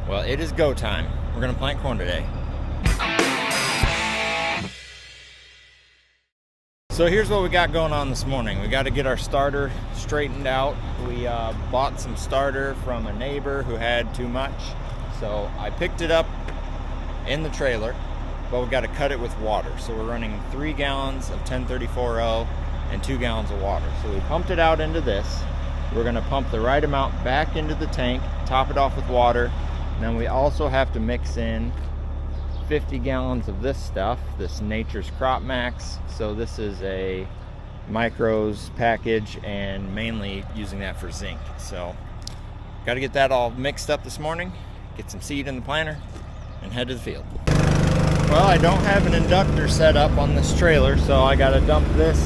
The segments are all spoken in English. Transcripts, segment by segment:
Well, it is go time. We're gonna plant corn today. So here's what we got going on this morning. We got to get our starter straightened out. We bought some starter from a neighbor who had too much. So I picked it up in the trailer, but we got to cut it with water. So we're running 3 gallons of 1034O and 2 gallons of water. So we pumped it out into this. We're gonna pump the right amount back into the tank, top it off with water. And then we also have to mix in 50 gallons of this stuff, this Nature's Crop Max. So this is a micros package and mainly using that for zinc. So got to get that all mixed up this morning, get some seed in the planter, and head to the field. Well, I don't have an inductor set up on this trailer, so I got to dump this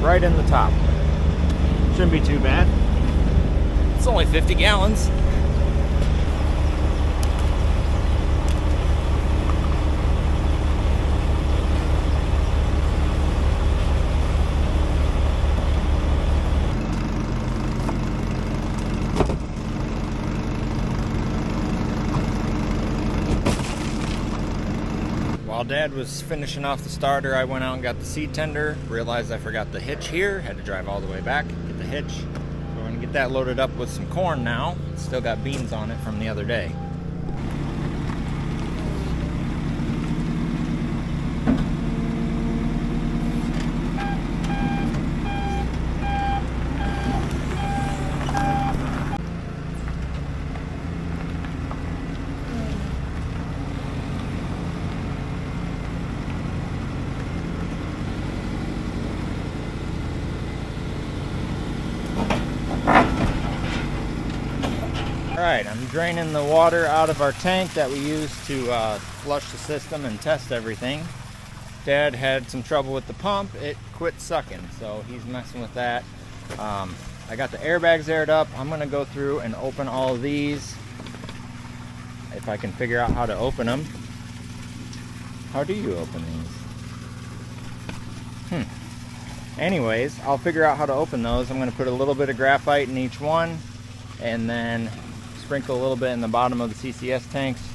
right in the top. Shouldn't be too bad. It's only 50 gallons. While Dad was finishing off the starter, I went out and got the seed tender, realized I forgot the hitch here, had to drive all the way back, get the hitch. So we're gonna get that loaded up with some corn now. It's still got beans on it from the other day. Alright, I'm draining the water out of our tank that we use to flush the system and test everything. Dad had some trouble with the pump. It quit sucking, so he's messing with that. I got the airbags aired up. I'm going to go through and open all of these, if I can figure out how to open them. How do you open these? Anyways, I'll figure out how to open those. I'm going to put a little bit of graphite in each one, and then sprinkle a little bit in the bottom of the CCS tanks,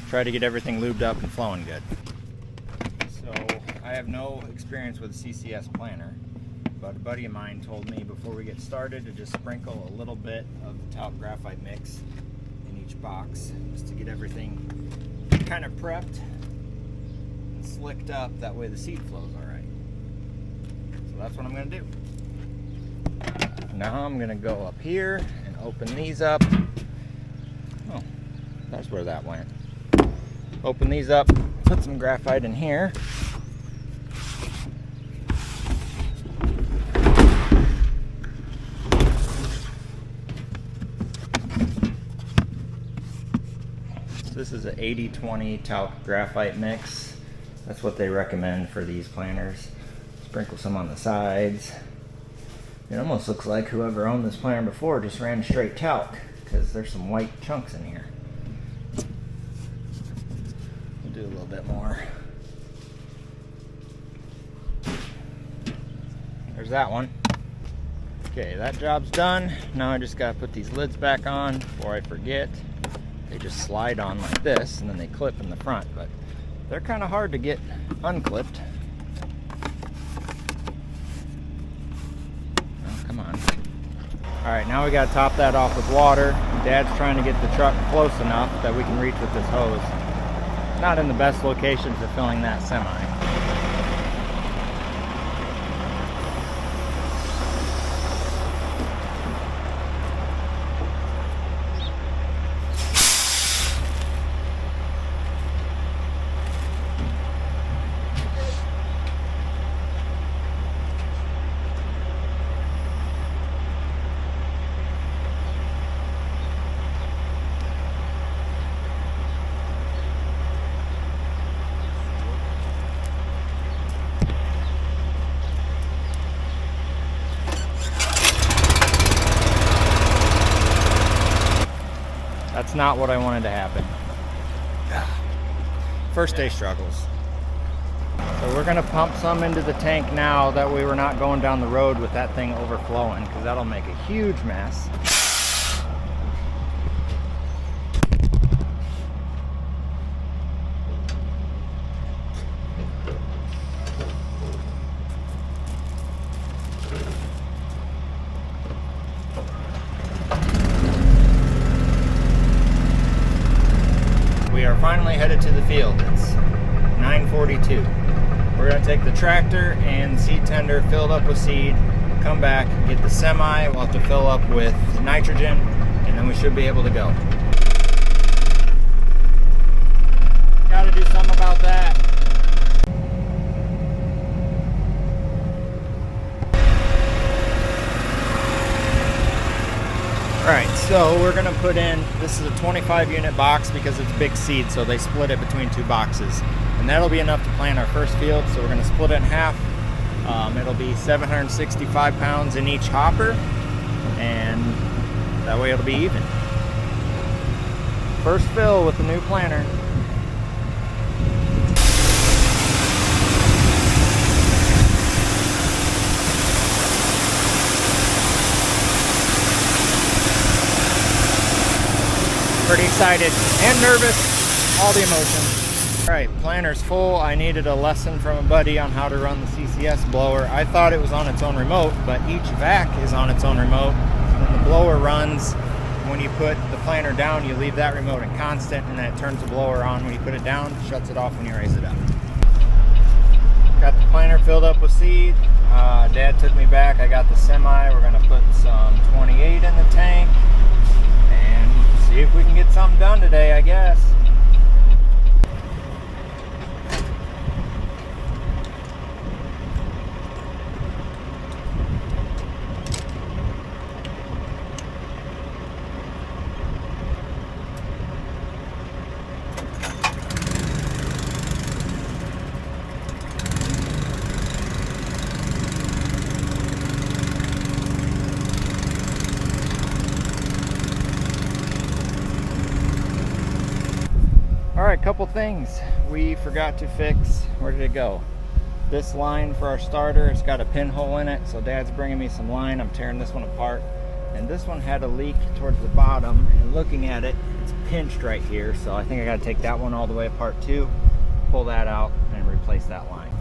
try to get everything lubed up and flowing good. So I have no experience with a CCS planter, but a buddy of mine told me before we get started to just sprinkle a little bit of the talc graphite mix in each box, just to get everything kind of prepped and slicked up, that way the seed flows all right. So that's what I'm going to do. Now I'm going to go up here and open these up. Oh, that's where that went. Open these up, put some graphite in here. So this is an 80-20 talc graphite mix. That's what they recommend for these planters. Sprinkle some on the sides. It almost looks like whoever owned this planter before just ran straight talc, because there's some white chunks in here. We'll do a little bit more. There's that one. Okay, that job's done. Now I just gotta put these lids back on before I forget. They just slide on like this and then they clip in the front, but they're kind of hard to get unclipped. Alright, now we got to top that off with water. Dad's trying to get the truck close enough that we can reach with this hose. Not in the best location for filling that semi. That's not what I wanted to happen. First day struggles. So we're gonna pump some into the tank now, that way we're not going down the road with that thing overflowing, because that'll make a huge mess. are finally headed to the field. It's 9:42. We're going to take the tractor and the seed tender filled up with seed, come back, get the semi. We'll have to fill up with nitrogen, and then we should be able to go. Got to do something about that. Alright, so we're going to put in, this is a 25 unit box because it's big seed, so they split it between two boxes. And that'll be enough to plant our first field, so we're going to split it in half. It'll be 765 pounds in each hopper, and that way it'll be even. First fill with the new planter. Pretty excited and nervous, all the emotions. All right, planter's full. I needed a lesson from a buddy on how to run the CCS blower. I thought it was on its own remote, but each vac is on its own remote. When the blower runs, when you put the planter down, you leave that remote in constant, and then it turns the blower on. When you put it down, it shuts it off when you raise it up. Got the planter filled up with seed. Dad took me back. I got the semi. We're gonna put some 28 in the tank and see if we can get something done today, I guess. Alright, couple things we forgot to fix. Where did it go? This line for our starter, it's got a pinhole in it, so Dad's bringing me some line. I'm tearing this one apart. And this one had a leak towards the bottom, and looking at it, it's pinched right here, so I think I gotta take that one all the way apart too, pull that out, and replace that line.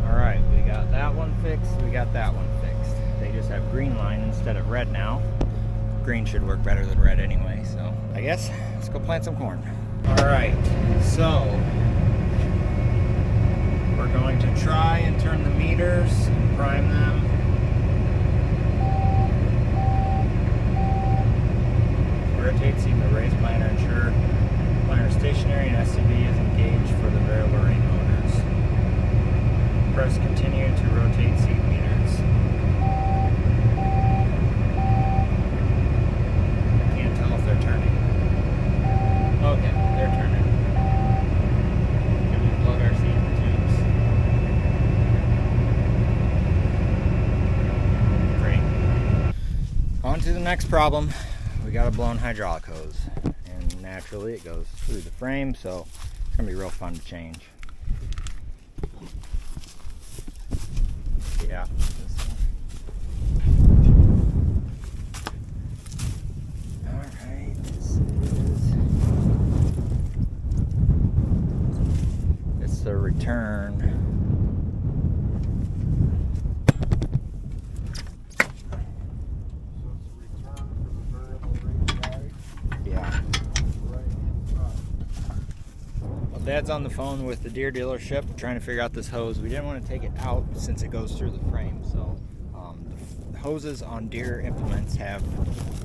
Alright, we got that one fixed, we got that one fixed. They just have green line instead of red now. Green should work better than red anyway, so I guess let's go plant some corn. Alright, so we're going to try and turn the meters and prime them. Rotate seam the raised planter, ensure planter stationary and SCV is engaged for the variable rate motors. Press continue to rotate seed meters. I can't tell if they're turning. Okay, they're turning. Can we plug our seed in the tubes? Great. On to the next problem. We got a blown hydraulic hose, and naturally it goes through the frame, so it's gonna be real fun to change. Yeah. Alright, it's the return. Dad's on the phone with the Deere dealership trying to figure out this hose. We didn't want to take it out since it goes through the frame, so the hoses on Deere implements have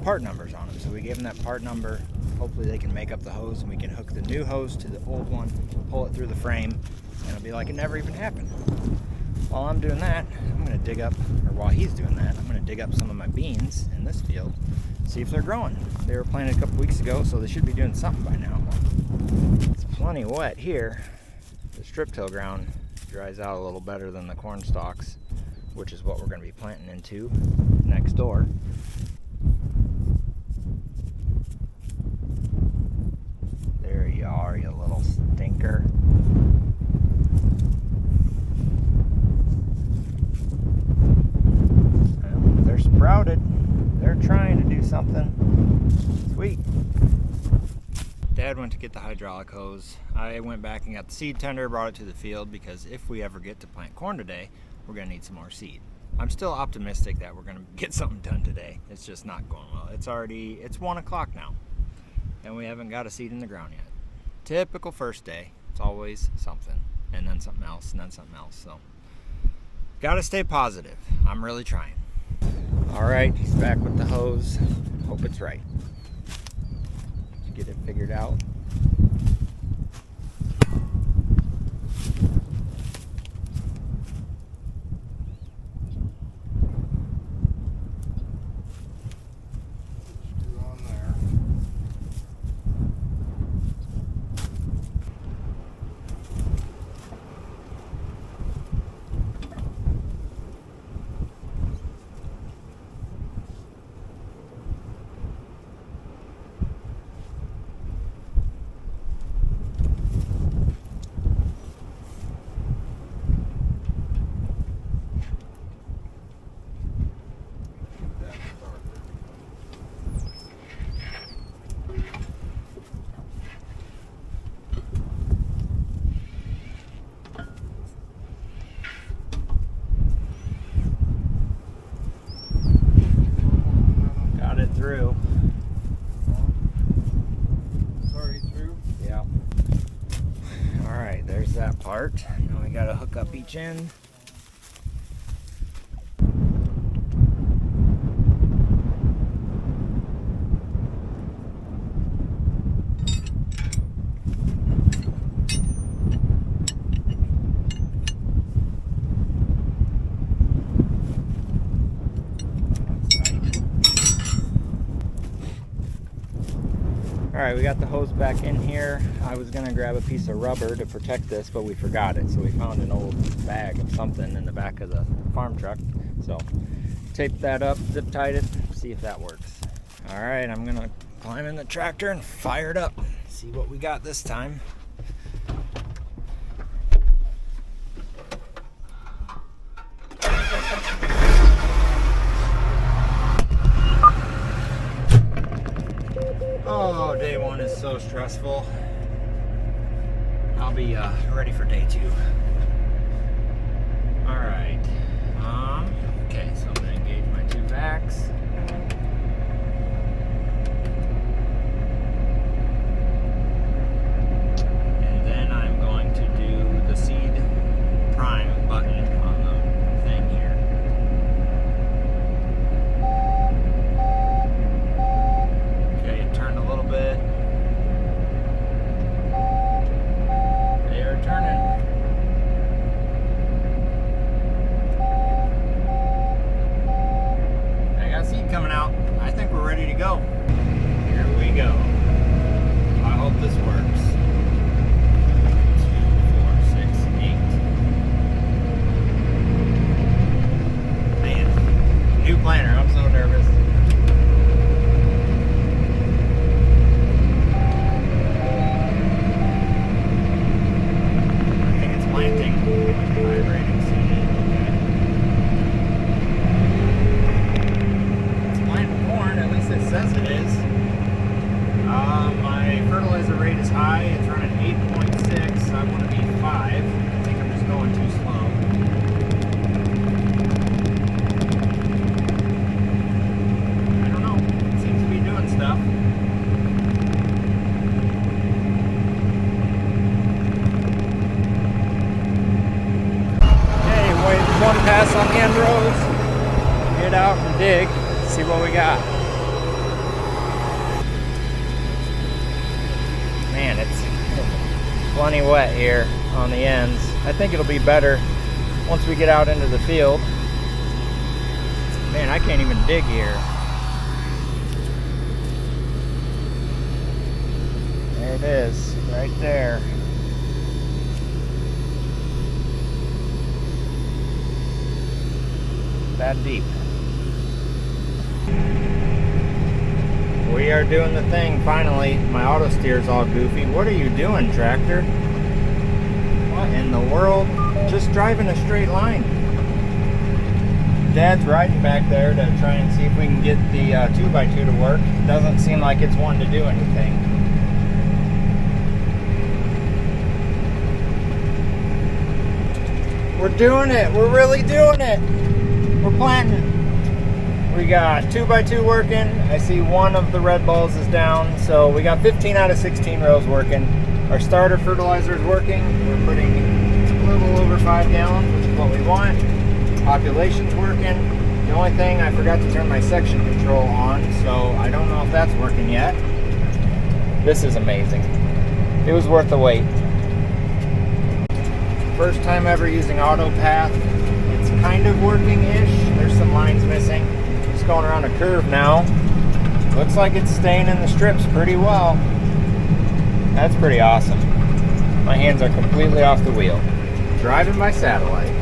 part numbers on them, so we gave them that part number. Hopefully they can make up the hose and we can hook the new hose to the old one, pull it through the frame, and it'll be like it never even happened. While I'm doing that, I'm going to dig up, or while he's doing that, I'm going to dig up some of my beans in this field, see if they're growing. They were planted a couple weeks ago, so they should be doing something by now. It's plenty wet here. The strip till ground dries out a little better than the corn stalks, which is what we're going to be planting into next door. There you are, you little stinker. Well, they're sprouted. They're trying to do something. Sweet. Dad went to get the hydraulic hose. I went back and got the seed tender, brought it to the field, because if we ever get to plant corn today, we're going to need some more seed. I'm still optimistic that we're going to get something done today. It's just not going well. It's 1 o'clock now, and we haven't got a seed in the ground yet. Typical first day. It's always something, and then something else, and then something else. So, gotta stay positive. I'm really trying. All right, he's back with the hose. Hope it's right. Get it figured out. Through. Sorry, through? Yeah. All right, there's that part. Now we gotta hook up each end. All right, we got the hose back in here. I was gonna grab a piece of rubber to protect this, but we forgot it. So we found an old bag of something in the back of the farm truck. So tape that up, zip tied it, see if that works. All right, I'm gonna climb in the tractor and fire it up. See what we got this time. Oh, day one is so stressful. I'll be ready for day two. All right. Okay, so I'm gonna engage my two backs. And then I'm going to do the seed prime button on the thing here. Turn a little bit. They are turning. I got seed coming out. I think we're ready to go. Here we go. I hope this works. 2, 4, 6, 8. Man, new planner. I'm so nervous. My fertilizer rate is high. It's running 8.6. I want to be 5. I think I'm just going too slow. I don't know. It seems to be doing stuff. Okay, one pass on the end rows. Get out and dig. See what we got. Man, it's plenty wet here on the ends. I think it'll be better once we get out into the field. Man, I can't even dig here. There it is, right there. That deep. We are doing the thing finally. My auto steer's all goofy. What are you doing, tractor? What in the world? Just driving a straight line. Dad's riding back there to try and see if we can get the 2x2 to work. Doesn't seem like it's wanting to do anything. We're doing it. We're really doing it. We're planting. We got 2x2 working. I see one of the red balls is down. So we got 15 out of 16 rows working. Our starter fertilizer is working. We're putting a little over 5 gallons, which is what we want. Population's working. The only thing, I forgot to turn my section control on, so I don't know if that's working yet. This is amazing. It was worth the wait. First time ever using AutoPath. It's kind of working-ish. There's some lines missing. Just going around a curve now. Looks like it's staying in the strips pretty well. That's pretty awesome. My hands are completely off the wheel. Driving by satellite.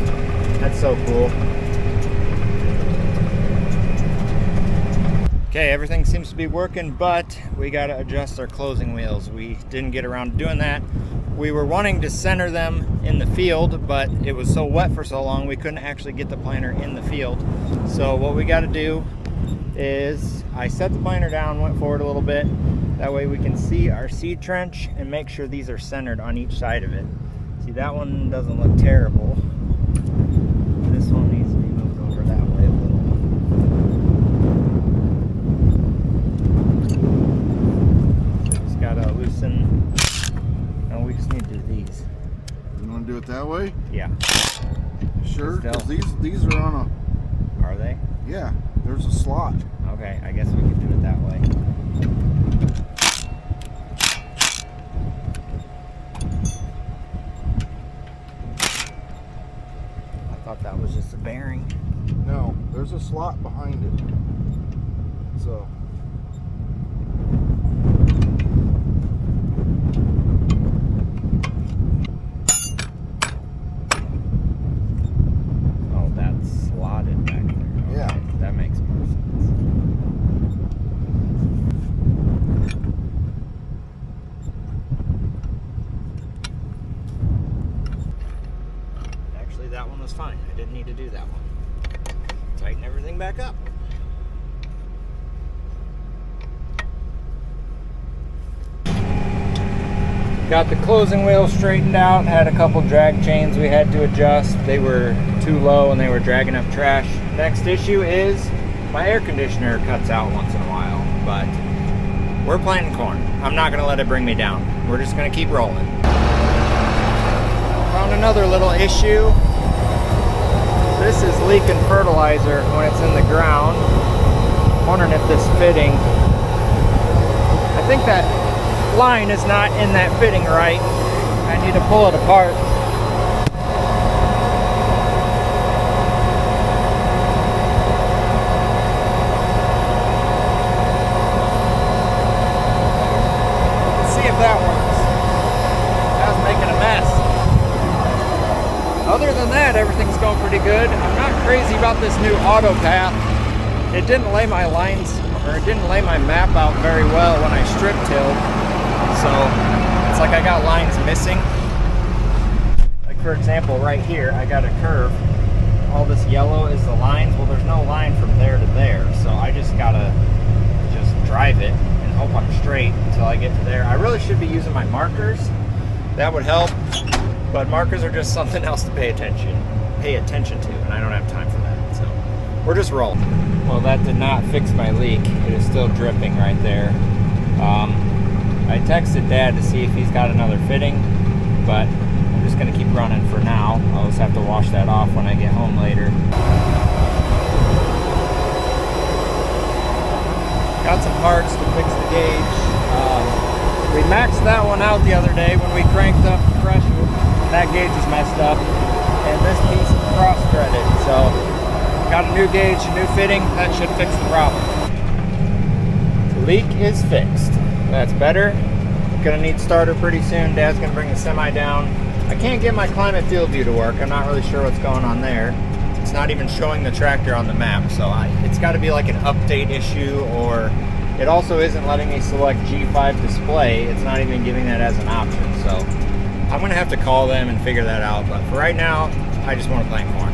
That's so cool. Okay, everything seems to be working, but we gotta adjust our closing wheels. We didn't get around to doing that. We were wanting to center them in the field, but it was so wet for so long we couldn't actually get the planter in the field. So what we gotta do is I set the planter down, went forward a little bit. That way we can see our seed trench and make sure these are centered on each side of it. See, that one doesn't look terrible. This one needs to be moved over that way a little. Just gotta loosen. No, we just need to do these. You want to do it that way? Yeah. Sure, Still. because these are on Are they? a, yeah, there's a slot. Okay, I guess we can do it that way. I thought that was just a bearing. No, there's a slot behind it. So, Oh, that's slotted back there. Okay, Yeah. that makes more sense. Actually, that one was fine. I didn't need to do that one. Tighten everything back up. Got the closing wheel straightened out, had a couple drag chains we had to adjust. They were too low and they were dragging up trash. Next issue is my air conditioner cuts out once in a while, but we're planting corn. I'm not gonna let it bring me down. We're just gonna keep rolling. Found another little issue. This is leaking fertilizer when it's in the ground. Wondering if this fitting, I think that line is not in that fitting right. I need to pull it apart. Let's see if that works. That's making a mess. Other than that, everything's going pretty good. I'm not crazy about this new AutoPath. It didn't lay my lines, or it didn't lay my map out very well when I strip tilled. So it's like I got lines missing. Like for example, right here, I got a curve. All this yellow is the lines. Well, there's no line from there to there. So I just gotta drive it and hope I'm straight until I get to there. I really should be using my markers. That would help. But markers are just something else to pay attention to, and I don't have time for that. So we're just rolling. Well, that did not fix my leak. It is still dripping right there. I texted Dad to see if he's got another fitting, but I'm just gonna keep running for now. I'll just have to wash that off when I get home later. Got some parts to fix the gauge. We maxed that one out the other day when we cranked up the pressure. That gauge is messed up, and this piece is cross-threaded. So, got a new gauge, a new fitting. That should fix the problem. The leak is fixed. That's better. Gonna need starter pretty soon. Dad's gonna bring the semi down. I can't get my climate field view to work. I'm not really sure what's going on there. It's not even showing the tractor on the map, so it's got to be like an update issue, or it also isn't letting me select G5 display. It's not even giving that as an option, so I'm gonna have to call them and figure that out. But for right now, I just want to plant corn.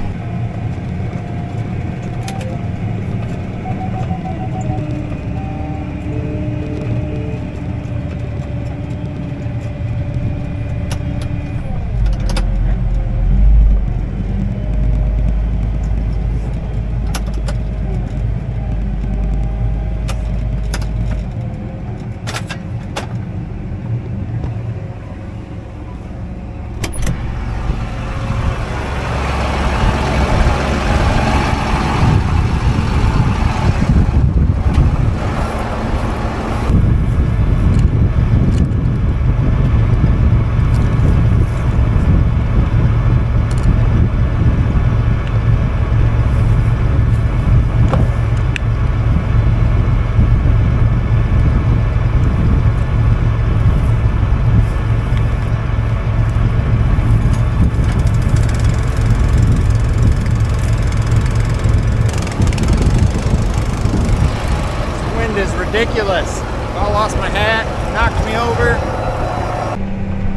ridiculous. I lost my hat, knocked me over.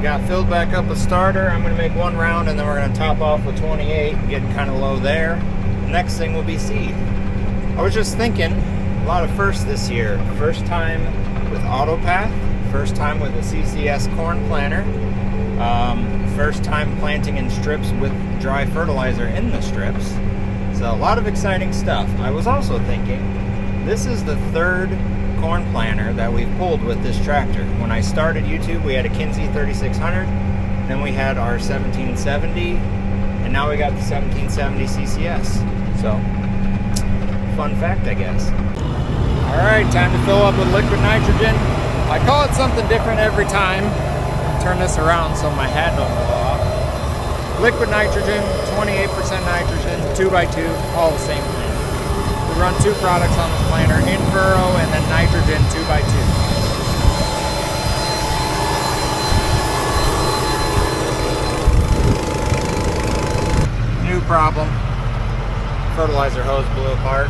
Got filled back up with starter. I'm gonna make one round and then we're gonna top off with 28, getting kind of low there. The next thing will be seed. I was just thinking, a lot of firsts this year. First time with AutoPath, first time with a CCS corn planter, first time planting in strips with dry fertilizer in the strips. So a lot of exciting stuff. I was also thinking, this is the third corn planter that we've pulled with this tractor. When I started YouTube, we had a Kinsey 3600, then we had our 1770, and now we got the 1770 CCS. So, fun fact, I guess. All right, time to fill up with liquid nitrogen. I call it something different every time. Turn this around so my hat don't blow off. Liquid nitrogen, 28% nitrogen, 2x2, all the same thing. We run two products on this planter, in-furrow and then nitrogen 2x2. New problem. Fertilizer hose blew apart.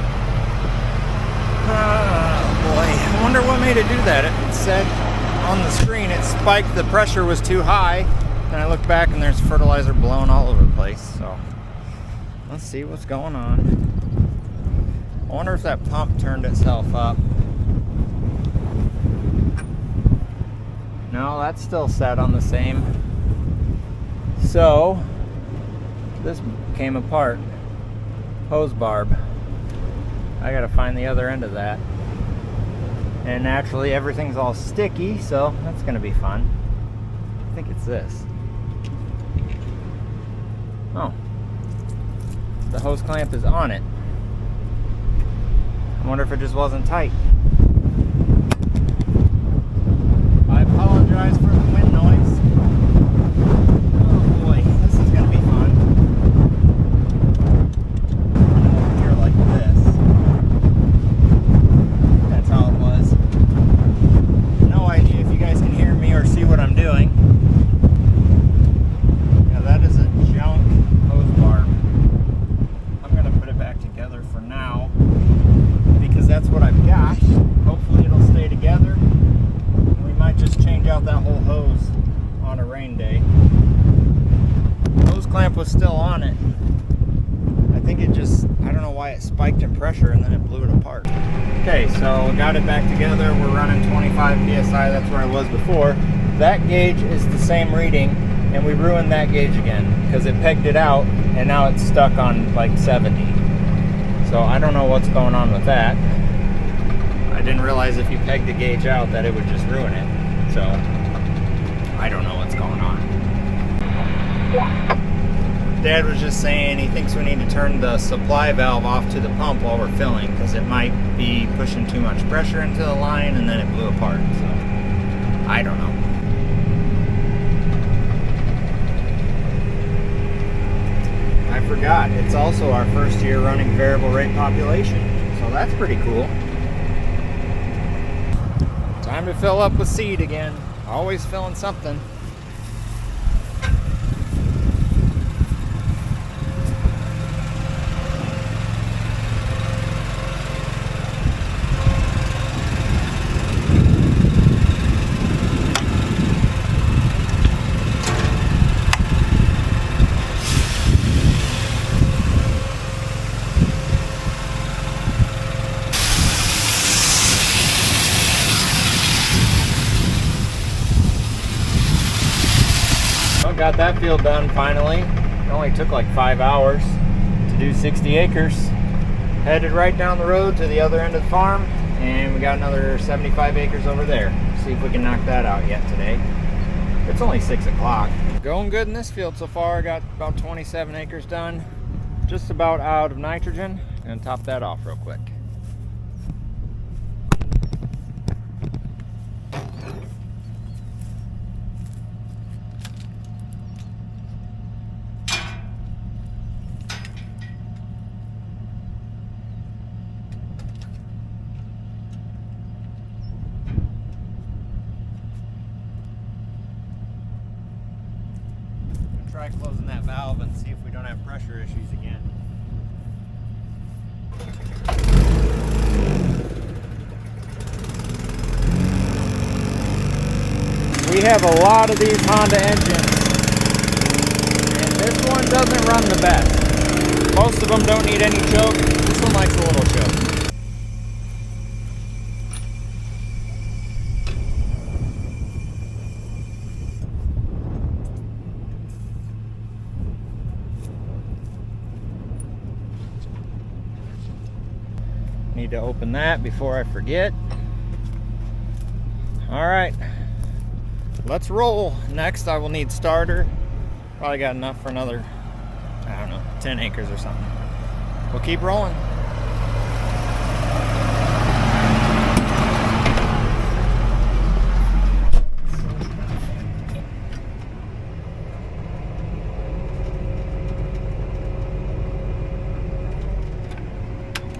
Oh boy, I wonder what made it do that. It said on the screen it spiked, the pressure was too high. Then I look back and there's fertilizer blowing all over the place. So let's see what's going on. I wonder if that pump turned itself up. No, that's still set on the same. So this came apart. Hose barb. I gotta find the other end of that. And naturally everything's all sticky, so that's gonna be fun. I think it's this. Oh. The hose clamp is on it. I wonder if it just wasn't tight. I apologize for the wind noise. Oh boy, this is gonna be fun. Over here like this. That's how it was. No idea if you guys can hear me or see what I'm doing. Yeah, that is a junk hose barb. I'm gonna put it back together for now, because that's what I've got. Hopefully it'll stay together. We might just change out that whole hose on a rain day. The hose clamp was still on it. I think it just, I don't know why it spiked in pressure and then it blew it apart. Okay, so got it back together. We're running 25 PSI, that's where I was before. That gauge is the same reading, and we ruined that gauge again because it pegged it out and now it's stuck on like 70. So I don't know what's going on with that. I didn't realize if you pegged the gauge out that it would just ruin it. So I don't know what's going on. Dad was just saying he thinks we need to turn the supply valve off to the pump while we're filling, because it might be pushing too much pressure into the line and then it blew apart. So I don't know. I forgot, it's also our first year running variable rate population, so that's pretty cool. Time to fill up with seed again. Always filling something. Got that field done finally. It only took like 5 hours to do 60 acres. Headed right down the road to the other end of the farm, and we got another 75 acres over there. See if we can knock that out yet today. It's only 6 o'clock. Going good in this field so far. I got about 27 acres done. Just about out of nitrogen. And top that off real quick. Try closing that valve and see if we don't have pressure issues again. We have a lot of these Honda engines, and this one doesn't run the best. Most of them don't need any choke. This one likes a little choke. Need to open that before I forget. All right, let's roll. Next, I will need starter. Probably got enough for another, I don't know, 10 acres or something. We'll keep rolling.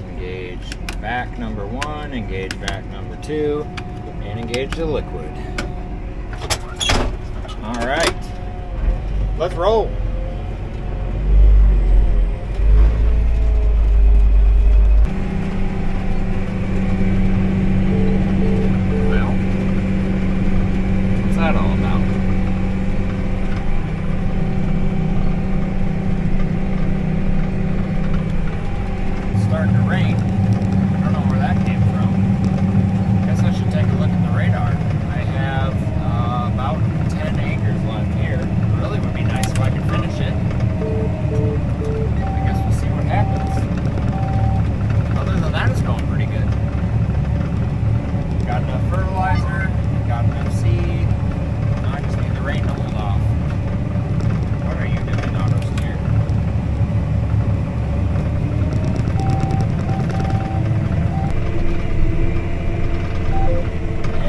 Engage vac number 1, engage vac number 2, and engage the liquid. All right, let's roll. Well, what's that all about? It's starting to rain. I don't know where that came from. Guess I should take a look at the radar. I have about 10 acres left here. It really would be nice if I could finish it. I guess we'll see what happens. Other than that, it's going pretty good. Got enough fertilizer, got enough seed. Now I just need the rain to hold off. What are you doing, auto steer?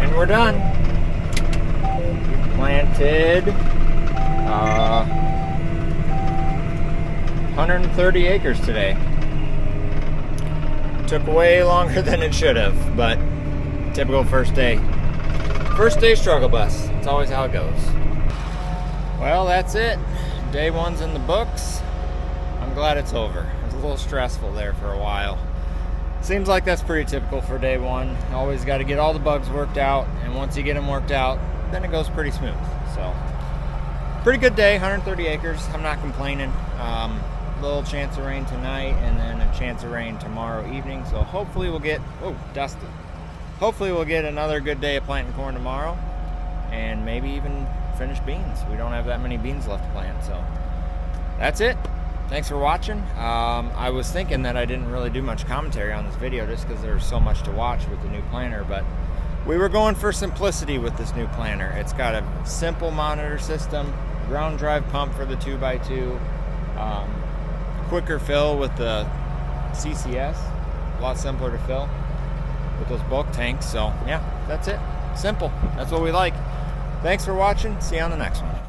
And we're done. We planted 130 acres today. Took way longer than it should have, but typical first day. First day struggle bus. It's always how it goes. Well, that's it. Day 1's in the books. I'm glad it's over. It was a little stressful there for a while. Seems like that's pretty typical for day 1. Always got to get all the bugs worked out, and once you get them worked out, then it goes pretty smooth. So, pretty good day, 130 acres. I'm not complaining. Little chance of rain tonight, and then a chance of rain tomorrow evening. So hopefully we'll get, oh, dusty. Hopefully we'll get another good day of planting corn tomorrow, and maybe even finish beans. We don't have that many beans left to plant, so that's it. Thanks for watching. I was thinking that I didn't really do much commentary on this video just because there's so much to watch with the new planter, but we were going for simplicity with this new planter. It's got a simple monitor system, ground drive pump for the 2x2, quicker fill with the CCS, a lot simpler to fill with those bulk tanks. So yeah, that's it. Simple. That's what we like. Thanks for watching. See you on the next one.